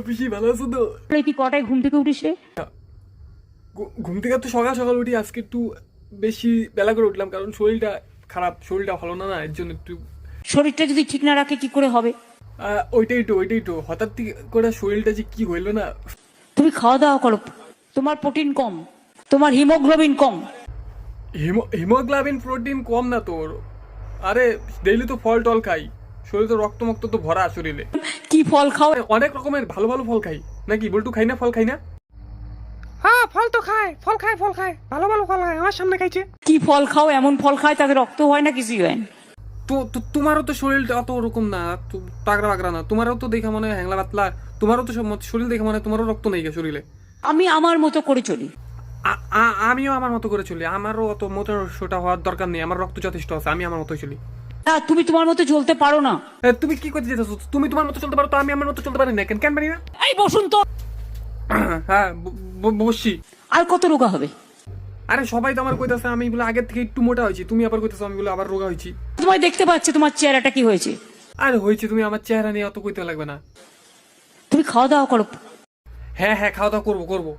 বেশি ভালো আছো তো? কি কটায় ঘুম থেকে উঠিস রে? ঘুম থেকে তো সকাল সকাল উঠি, আজকে একটু বেশি বেলা করে উঠলাম কারণ শরীরটা খারাপ, শরীরটা ভালো না, এর জন্য একটু শরীরটা যদি ঠিক না রাখে কি করে হবে? ওইটাই তো হঠাৎ করে শরীরটা যে কি হইলো না। তুমি খাওয়া দাওয়া করো, তোমার প্রোটিন কম, তোমার হিমোগ্লোবিন কম। হিমোগ্লোবিন প্রোটিন কম না তোর? আরে ডেইলি তো ফল টল খাই, শরীরে তো রক্ত মক্ত তো ভরা শরীরে। কি ফল খাও? অনেক রকমের ভালো ভালো ফল খাই। নাকি বল্টু খাই না? ফল খাই না? হ্যাঁ ফল তো খায়, ফল খায়, ফল খায়, ভালো ভালো ফল খায়, আমার সামনে খাইছে। কি ফল খাও? এমন ফল খায় তাদের রক্ত হয় না, কিছুই হয় না। তো তোমারও তো শরীরটা অত ওরকম না, তাগড়া বাগড়া না, তোমারও তো দেখা মনে হয় হ্যাংলা পাতলা, তোমারও তো শরীর দেখে মানে তোমারও রক্ত নেই শরীরে। আমি আমার মতো করে চলি। আমিও আমার মতো করে চলি, আমারও অত মোটা সোটা হওয়ার দরকার নেই, আমার রক্ত যথেষ্ট আছে, আমি আমার মতোই চলি। না, তুমি তোমার মতো চলতে পারো না। তুমি কি করতে যেতেছো? তুমি তোমার মতো চলতে পারো তো আমি আমার মতো চলতে পারি না কেন? কেন পারি না? এই বসুন তো। হ্যাঁ বসছি। আর কত রোগা হবে? আরে সবাই তো আমার কইতাছে আমি বলে আগের থেকে একটু মোটা হয়েছি, তুমি আবার কইতাছো আমি বলে আবার রোগা হয়েছি। তোমায় দেখতে পাচ্ছে, তোমার চেহারাটা কি হয়েছে। আরে হয়েছে, তুমি আমার চেহারা নিয়ে অত কইতে লাগবে না। তুমি খাওয়া দাওয়া করো। হ্যাঁ খাওয়া দাওয়া করবো।